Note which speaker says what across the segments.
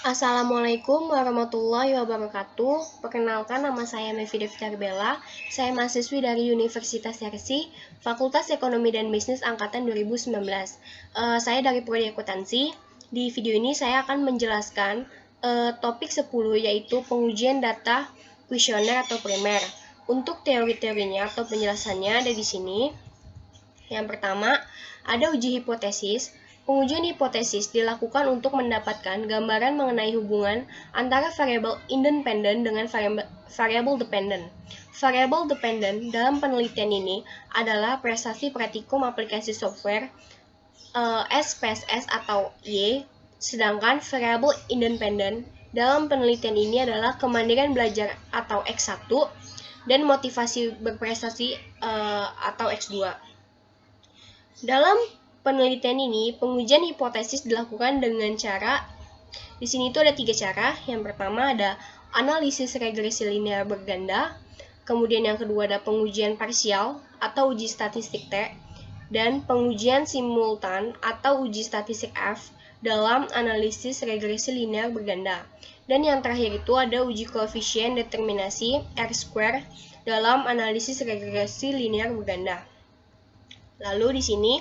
Speaker 1: Assalamualaikum warahmatullahi wabarakatuh. Perkenalkan, nama saya Mevi Devita Bella. Saya mahasiswi dari Universitas Yarsi, Fakultas Ekonomi dan Bisnis Angkatan 2019. Saya dari Prodi Akuntansi. Di video ini saya akan menjelaskan topik 10, yaitu pengujian data kuesioner atau primer. Untuk teori-teorinya atau penjelasannya ada di sini. Yang pertama, ada uji hipotesis. Pengujian hipotesis dilakukan untuk mendapatkan gambaran mengenai hubungan antara variabel independen dengan variabel dependen. Variabel dependen dalam penelitian ini adalah prestasi praktikum aplikasi software SPSS atau Y, sedangkan variabel independen dalam penelitian ini adalah kemandirian belajar atau X1 dan motivasi berprestasi atau X2. Dalam penelitian ini, pengujian hipotesis dilakukan dengan cara, di sini itu ada 3 cara. Yang pertama ada analisis regresi linear berganda, kemudian yang kedua ada pengujian parsial atau uji statistik T, dan pengujian simultan atau uji statistik F dalam analisis regresi linear berganda. Dan yang terakhir itu ada uji koefisien determinasi R-square dalam analisis regresi linear berganda. Lalu di sini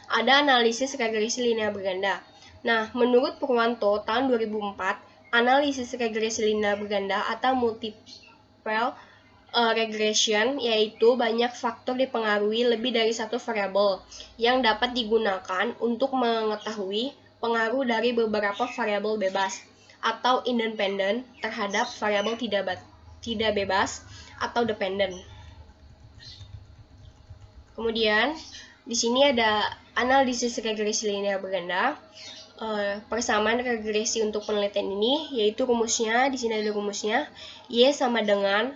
Speaker 1: ada analisis regresi linear berganda. Nah, menurut Purwanto tahun 2004, analisis regresi linear berganda atau multiple regression yaitu banyak faktor dipengaruhi lebih dari satu variabel yang dapat digunakan untuk mengetahui pengaruh dari beberapa variabel bebas atau independen terhadap variabel tidak bebas atau dependen. Kemudian di sini ada analisis regresi linear berganda. Persamaan regresi untuk penelitian ini yaitu rumusnya, di sini ada rumusnya, Y sama dengan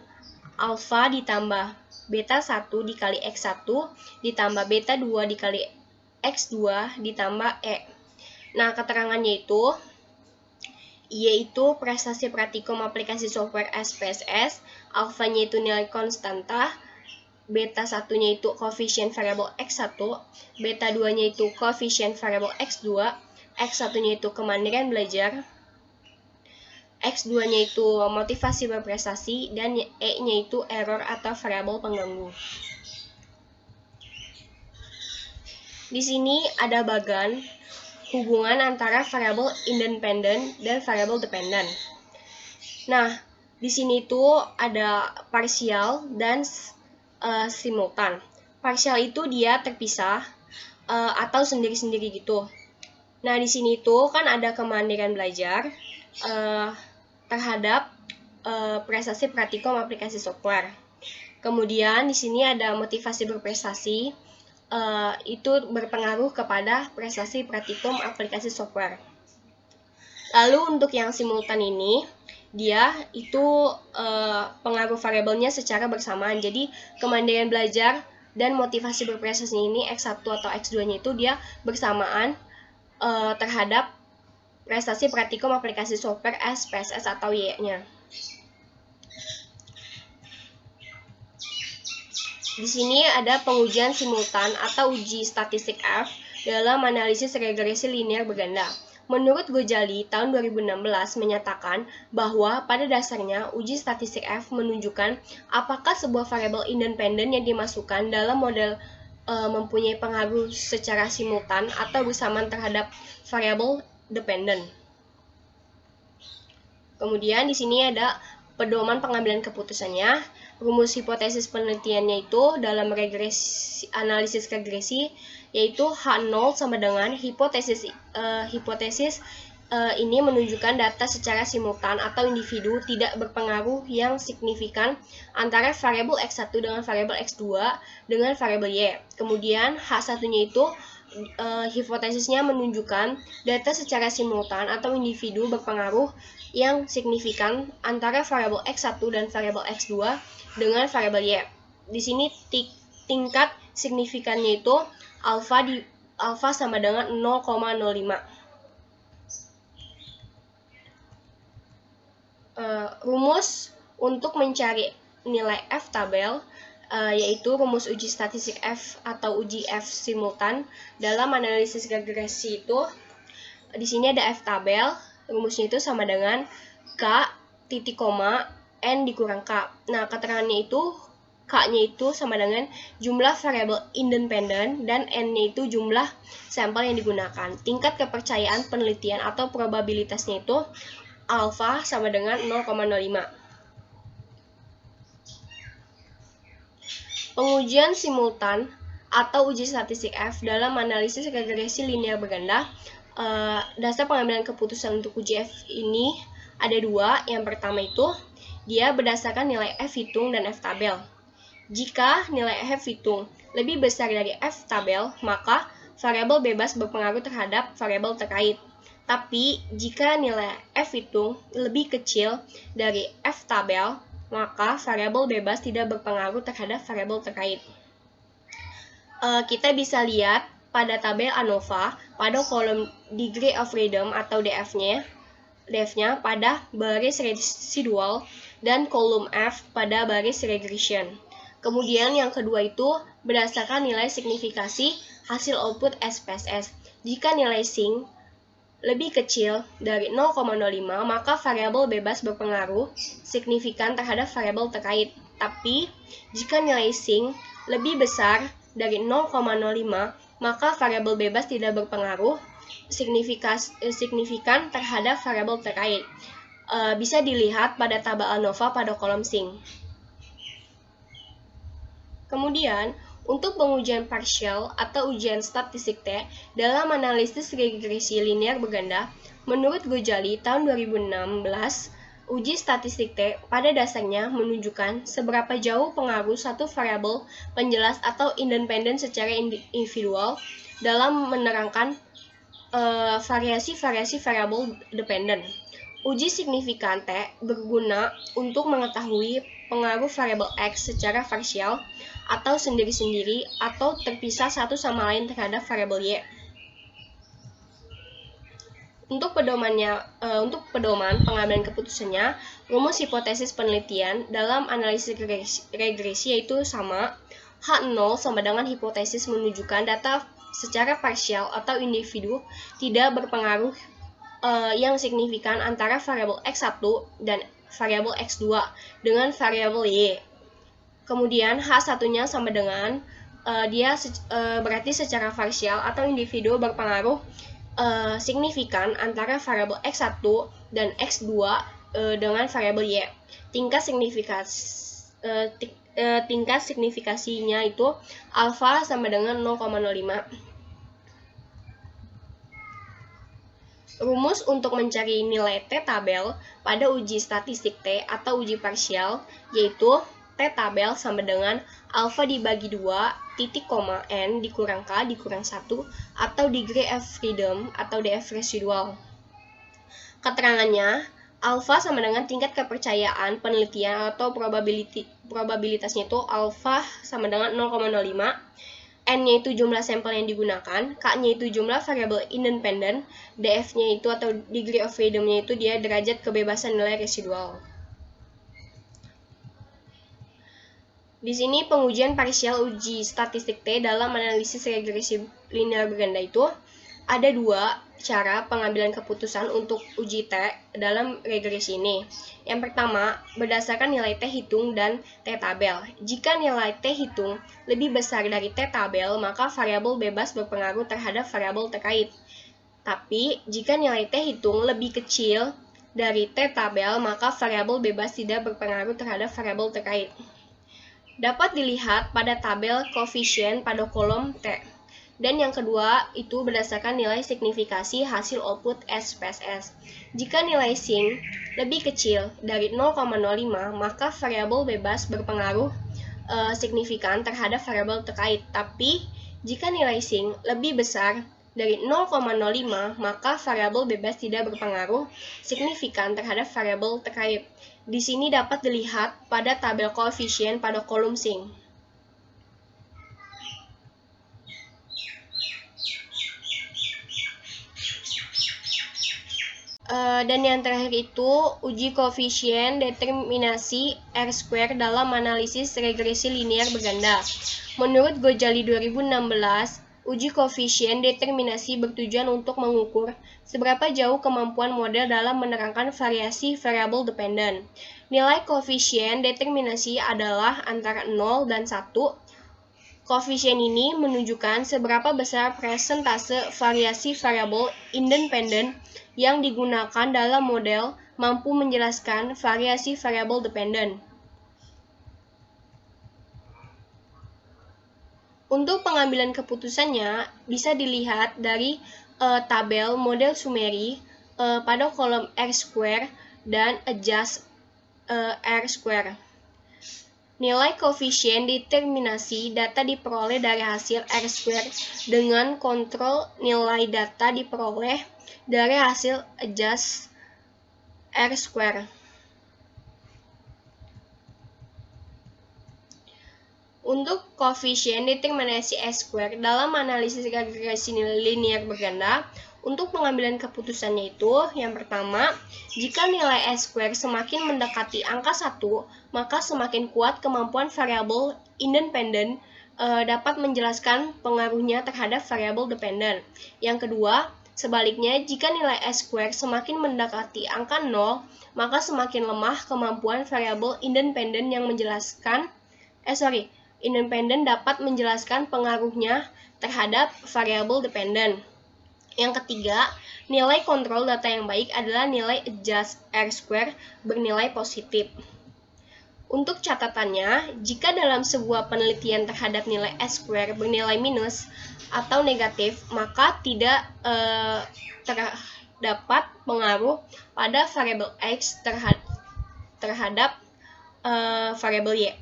Speaker 1: alfa ditambah beta 1 dikali X1 ditambah beta 2 dikali X2 ditambah E. Nah, keterangannya itu Y itu prestasi praktikum aplikasi software SPSS, alfanya itu nilai konstanta, beta 1-nya itu koefisien variabel X1, beta 2-nya itu koefisien variabel X2, X1-nya itu kemandirian belajar, X2-nya itu motivasi berprestasi, dan E-nya itu error atau variabel pengganggu. Di sini ada bagan hubungan antara variabel independen dan variabel dependen. Nah, di sini itu ada parsial dan simultan. Parsial itu dia terpisah atau sendiri-sendiri gitu. Nah, di sini itu kan ada kemandirian belajar terhadap prestasi praktikum aplikasi software. Kemudian di sini ada motivasi berprestasi, itu berpengaruh kepada prestasi praktikum aplikasi software. Lalu untuk yang simultan ini, dia itu pengaruh variabelnya secara bersamaan. Jadi kemandirian belajar dan motivasi berprestasi ini X1 atau X2-nya itu dia bersamaan terhadap prestasi praktikum aplikasi software SPSS atau Y-nya. Di sini ada pengujian simultan atau uji statistik F dalam analisis regresi linear berganda. Menurut Gojali tahun 2016 menyatakan bahwa pada dasarnya uji statistik F menunjukkan apakah sebuah variabel independen yang dimasukkan dalam model mempunyai pengaruh secara simultan atau bersamaan terhadap variabel dependen. Kemudian di sini ada pedoman pengambilan keputusannya. Rumus hipotesis penelitiannya itu dalam analisis regresi yaitu H0 sama dengan hipotesis ini menunjukkan data secara simultan atau individu tidak berpengaruh yang signifikan antara variabel X1 dengan variabel X2 dengan variabel Y. Kemudian H1-nya itu hipotesisnya menunjukkan data secara simultan atau individu berpengaruh yang signifikan antara variabel X1 dan variabel X2 dengan variabel Y. Di sini tingkat signifikannya itu alfa sama dengan 0,05. Rumus untuk mencari nilai F tabel yaitu rumus uji statistik F atau uji F simultan dalam analisis regresi itu di sini ada F tabel. rumusnya itu sama dengan K titik koma N dikurang K. Nah, keterangannya itu K-nya itu sama dengan jumlah variabel independen dan N-nya itu jumlah sampel yang digunakan. Tingkat kepercayaan penelitian atau probabilitasnya itu alfa sama dengan 0,05. Pengujian simultan atau uji statistik F dalam analisis regresi linear berganda. Dasar pengambilan keputusan untuk uji F ini ada dua. Yang pertama itu dia berdasarkan nilai F hitung dan F tabel. Jika nilai F hitung lebih besar dari F tabel, maka variabel bebas berpengaruh terhadap variabel terkait. Tapi jika nilai F hitung lebih kecil dari F tabel, maka variabel bebas tidak berpengaruh terhadap variabel terkait. Kita bisa lihat pada tabel ANOVA pada kolom degree of freedom atau DF-nya pada baris residual dan kolom F pada baris regression. Kemudian yang kedua itu berdasarkan nilai signifikasi hasil output SPSS. Jika nilai SING lebih kecil dari 0,05, maka variabel bebas berpengaruh signifikan terhadap variabel terkait. Tapi jika nilai SING lebih besar dari 0,05, maka variabel bebas tidak berpengaruh signifikan terhadap variabel terkait. Bisa dilihat pada tabel ANOVA pada kolom SING. Kemudian, untuk pengujian partial atau ujian statistik T dalam analisis regresi linear berganda, menurut Gojali tahun 2016, uji statistik T pada dasarnya menunjukkan seberapa jauh pengaruh satu variabel penjelas atau independen secara individual dalam menerangkan variasi-variasi variabel dependen. Uji signifikan T berguna untuk mengetahui pengaruh variabel X secara parsial atau sendiri-sendiri atau terpisah satu sama lain terhadap variabel Y. Untuk pedoman pengambilan keputusannya, rumus hipotesis penelitian dalam analisis regresi yaitu sama H0 sama dengan hipotesis menunjukkan data secara parsial atau individu tidak berpengaruh yang signifikan antara variabel X1 dan variabel X2 dengan variabel Y. Kemudian H1-nya sama dengan berarti secara parsial atau individu berpengaruh signifikan antara variabel X1 dan X2 dengan variabel Y. Tingkat signifikasinya itu alfa sama dengan 0,05. Rumus untuk mencari nilai T tabel pada uji statistik T atau uji parsial yaitu T tabel sama dengan alfa dibagi 2 titik koma N dikurang K dikurang 1 atau degree of freedom atau DF residual. Keterangannya, alfa sama dengan tingkat kepercayaan penelitian atau probabilitasnya itu alfa sama dengan 0,05. N-nya itu jumlah sampel yang digunakan, K-nya itu jumlah variabel independen, DF-nya itu atau degree of freedom-nya itu dia derajat kebebasan nilai residual. Di sini pengujian parsial uji statistik T dalam analisis regresi linear berganda itu ada dua cara pengambilan keputusan untuk uji T dalam regresi ini. Yang pertama, berdasarkan nilai T hitung dan T tabel. Jika nilai T hitung lebih besar dari T tabel, maka variabel bebas berpengaruh terhadap variabel terkait. Tapi, jika nilai T hitung lebih kecil dari T tabel, maka variabel bebas tidak berpengaruh terhadap variabel terkait. Dapat dilihat pada tabel koefisien pada kolom T. Dan yang kedua itu berdasarkan nilai signifikasi hasil output SPSS. Jika nilai SING lebih kecil dari 0,05, maka variabel bebas berpengaruh signifikan terhadap variabel terkait. Tapi jika nilai SING lebih besar dari 0,05, maka variabel bebas tidak berpengaruh signifikan terhadap variabel terkait. Di sini dapat dilihat pada tabel koefisien pada kolom SING. Dan yang terakhir itu uji koefisien determinasi R² dalam analisis regresi linear berganda. Menurut Gojali 2016, Uji koefisien determinasi bertujuan untuk mengukur seberapa jauh kemampuan model dalam menerangkan variasi variabel dependen. Nilai koefisien determinasi adalah antara 0 dan 1. Koefisien ini menunjukkan seberapa besar persentase variasi variabel independen yang digunakan dalam model mampu menjelaskan variasi variabel dependen. Untuk pengambilan keputusannya bisa dilihat dari tabel model summary pada kolom R² dan adjust R². Nilai koefisien determinasi data diperoleh dari hasil R² dengan kontrol nilai data diperoleh dari hasil adjust R². Untuk koefisien determinasi S² dalam analisis regresi linear berganda, untuk pengambilan keputusannya itu, yang pertama, jika nilai S² semakin mendekati angka 1, maka semakin kuat kemampuan variabel independen dapat menjelaskan pengaruhnya terhadap variabel dependen. Yang kedua, sebaliknya, jika nilai S² semakin mendekati angka 0, maka semakin lemah kemampuan variabel independen yang independen dapat menjelaskan pengaruhnya terhadap variabel dependen. Yang ketiga, nilai kontrol data yang baik adalah nilai adjust R² bernilai positif. Untuk catatannya, jika dalam sebuah penelitian terhadap nilai S² bernilai minus atau negatif, maka tidak terdapat pengaruh pada variabel X terhadap variabel Y.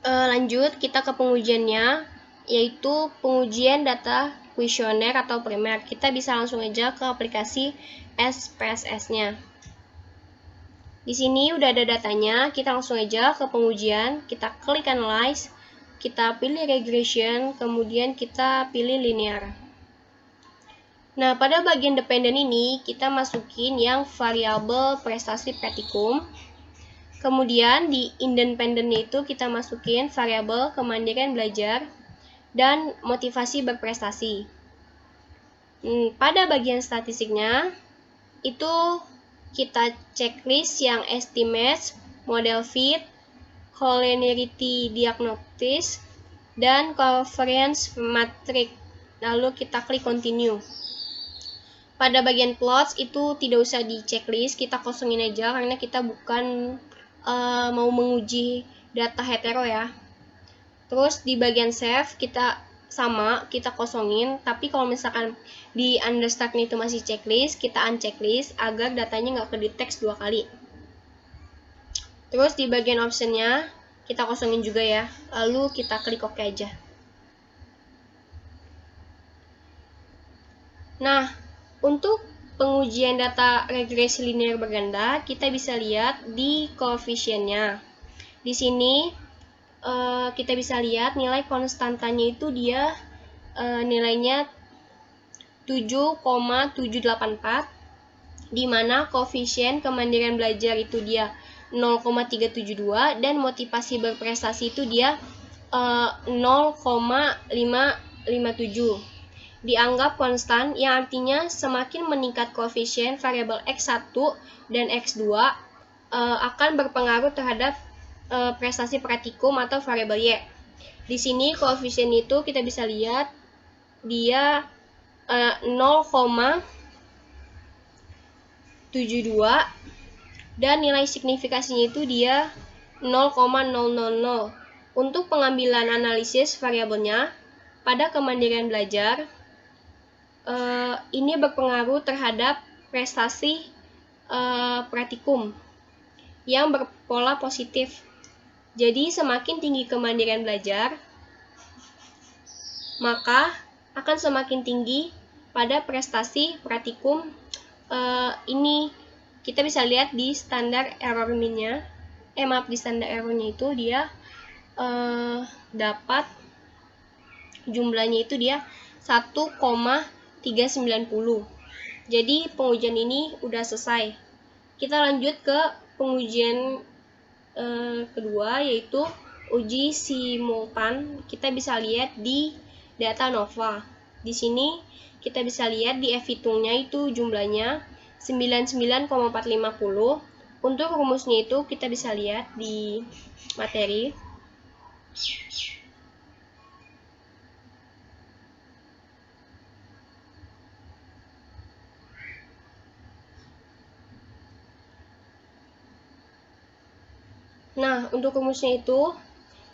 Speaker 1: Lanjut, kita ke pengujiannya, yaitu pengujian data kuesioner atau primer. Kita bisa langsung aja ke aplikasi SPSS-nya. Di sini udah ada datanya, kita langsung aja ke pengujian, kita klik analyze, kita pilih regression, kemudian kita pilih linear. Nah, pada bagian dependen ini, kita masukin yang variabel prestasi praktikum. Kemudian di independennya itu kita masukin variabel kemandirian belajar dan motivasi berprestasi. Pada bagian statistiknya itu kita checklist yang estimates, model fit, collinearity diagnosis, dan covariance matrix. Lalu kita klik continue. Pada bagian plots itu tidak usah di checklist, kita kosongin aja karena kita bukan mau menguji data hetero ya. Terus di bagian save kita kosongin, tapi kalau misalkan di understart-nya itu masih checklist, kita unchecklist agar datanya nggak ke-detect 2 kali. Terus di bagian optionnya kita kosongin juga ya, lalu kita klik OK aja. Nah, untuk pengujian data regresi linear berganda, kita bisa lihat di koefisiennya. Di sini kita bisa lihat nilai konstantanya itu dia nilainya 7,784, di mana koefisien kemandirian belajar itu dia 0,372 dan motivasi berprestasi itu dia 0,557. Dianggap konstan, yang artinya semakin meningkat koefisien variabel X1 dan X2 akan berpengaruh terhadap prestasi praktikum atau variabel Y. Di sini koefisien itu kita bisa lihat dia 0,72 dan nilai signifikasinya itu dia 0,000. Untuk pengambilan analisis variabelnya pada kemandirian belajar, ini berpengaruh terhadap prestasi praktikum yang berpola positif. Jadi semakin tinggi kemandirian belajar, maka akan semakin tinggi pada prestasi praktikum. Ini kita bisa lihat di standar error min-nya. Di standar error-nya itu dia dapat jumlahnya itu dia 1,390. Jadi pengujian ini udah selesai. Kita lanjut ke pengujian kedua, yaitu uji simultan kita bisa lihat di data Nova. Di sini kita bisa lihat di F-hitungnya itu jumlahnya 99,450. Untuk rumusnya itu kita bisa lihat di materi. Nah, untuk rumusnya itu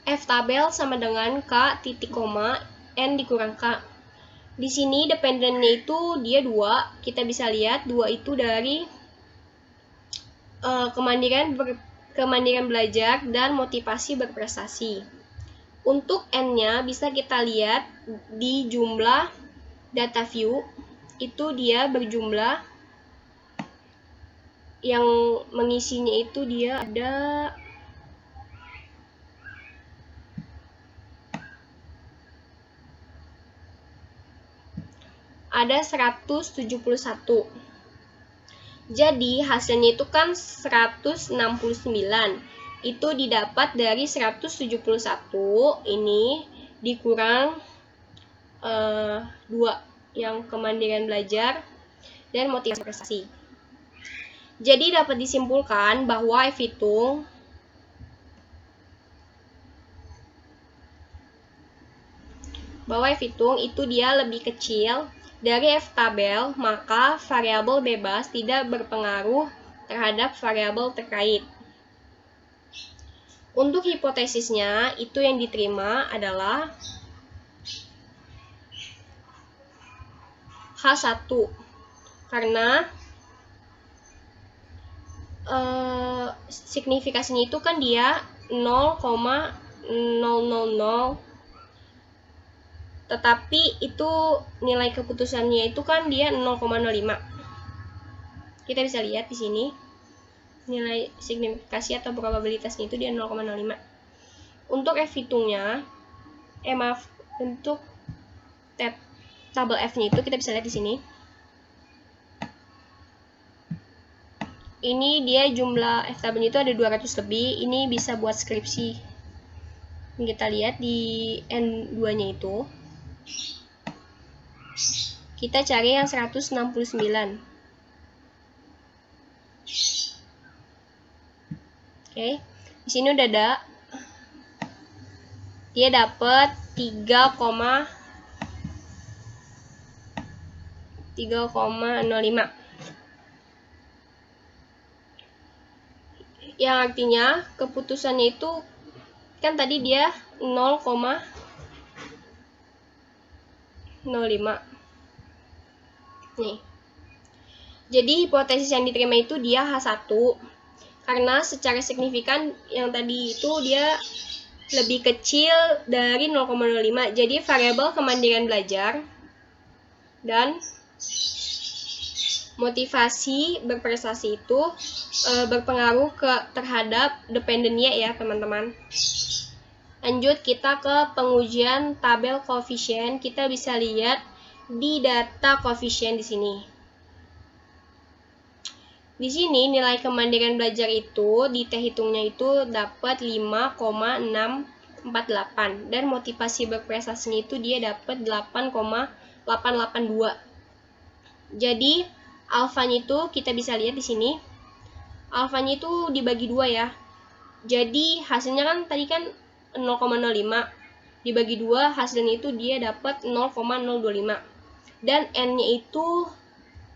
Speaker 1: F tabel sama dengan K titik koma N dikurang K. Di sini dependennya itu dia 2. Kita bisa lihat 2 itu dari kemandirian belajar dan motivasi berprestasi. Untuk N-nya bisa kita lihat di jumlah data view, itu dia berjumlah yang mengisinya itu dia ada 171. Jadi hasilnya itu kan 169. Itu didapat dari 171 ini dikurang 2 yang kemandirian belajar dan motivasi prestasi. Jadi dapat disimpulkan bahwa F-hitung itu dia lebih kecil dari F-tabel, maka variabel bebas tidak berpengaruh terhadap variabel terkait. Untuk hipotesisnya, itu yang diterima adalah H1, karena signifikasinya itu kan dia 0,000, tetapi itu nilai keputusannya itu kan dia 0,05. Kita bisa lihat di sini nilai signifikasi atau probabilitasnya itu dia 0,05. Untuk F-hitungnya, untuk tabel F-nya itu kita bisa lihat di sini. Ini dia jumlah F-tabelnya itu ada 200 lebih. Ini bisa buat skripsi. Kita lihat di N2-nya itu. Kita cari yang 169. Oke. Di sini udah ada. Dia dapat 3,05. Yang artinya keputusannya itu kan tadi dia 0,05. Nih. Jadi hipotesis yang diterima itu dia H1 karena secara signifikan yang tadi itu dia lebih kecil dari 0,05. Jadi variabel kemandirian belajar dan motivasi berprestasi itu berpengaruh terhadap dependennya ya teman-teman. Lanjut kita ke pengujian tabel koefisien. Kita bisa lihat di data koefisien di sini. Di sini nilai kemandirian belajar itu di T-hitungnya itu dapat 5,648 dan motivasi berprestasinya itu dia dapat 8,882. Jadi alfanya itu kita bisa lihat di sini. Alfanya itu dibagi 2 ya. Jadi hasilnya kan tadi kan 0,05 dibagi 2 hasilnya itu dia dapat 0,025. Dan N-nya itu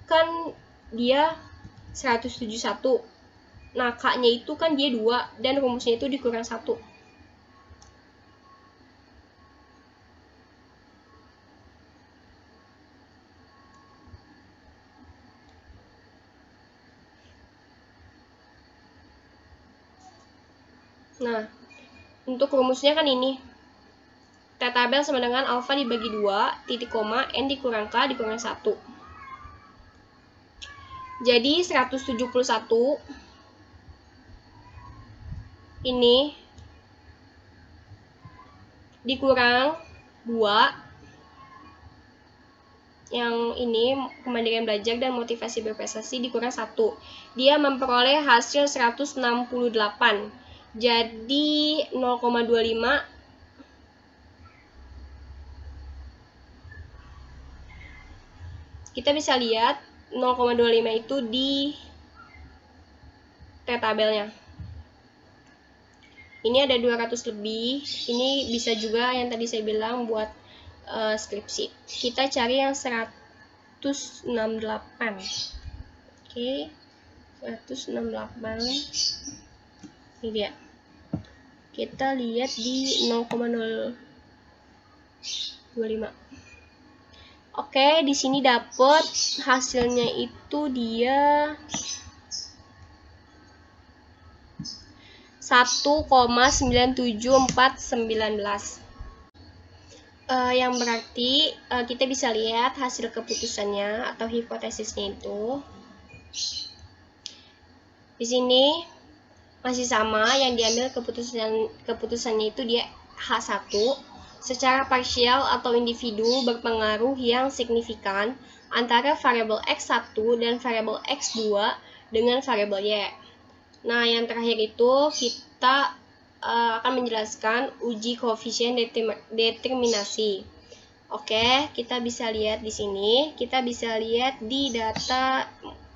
Speaker 1: kan dia 171. Nah, K-nya itu kan dia 2 dan rumusnya itu dikurang 1. Nah, untuk rumusnya kan ini. T-tabel sama dengan alfa dibagi 2, titik koma, N dikurang K dikurang 1. Jadi 171 ini dikurang 2 yang ini kemandirian belajar dan motivasi berprestasi dikurang 1. Dia memperoleh hasil 168. jadi 0,25. Kita bisa lihat 0,25 itu di tabelnya. Ini ada 200 lebih. Ini bisa juga yang tadi saya bilang buat skripsi. Kita cari yang 168. Oke, 168. Ini dia. Kita lihat di 0,025. Oke, di sini dapat hasilnya itu dia 1,97419. Yang berarti kita bisa lihat hasil keputusannya atau hipotesisnya itu. Di sini masih sama, yang diambil keputusannya itu dia H1. Secara parsial atau individu berpengaruh yang signifikan antara variabel X1 dan variabel X2 dengan variabel Y. Nah, yang terakhir itu kita akan menjelaskan uji koefisien determinasi. Oke, kita bisa lihat di sini. Kita bisa lihat di data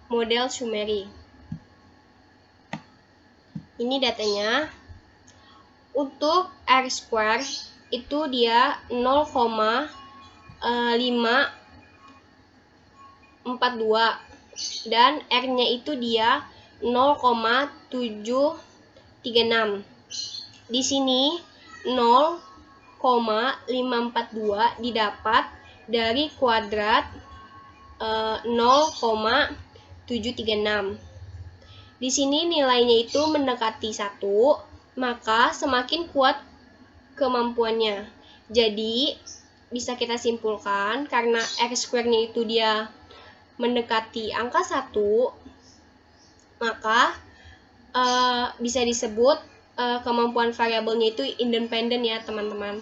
Speaker 1: model summary. Ini datanya. Untuk R² itu dia 0,542 dan R-nya itu dia 0,736. Di sini 0,542 didapat dari kuadrat 0,736. Di sini nilainya itu mendekati 1, maka semakin kuat kemampuannya. Jadi bisa kita simpulkan karena R²-nya itu dia mendekati angka 1, maka bisa disebut kemampuan variabelnya itu independen ya teman-teman.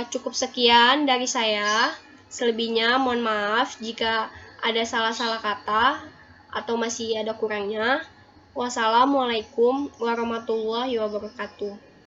Speaker 1: Cukup sekian dari saya. Selebihnya mohon maaf jika ada salah-salah kata atau masih ada kurangnya. Wassalamualaikum warahmatullahi wabarakatuh.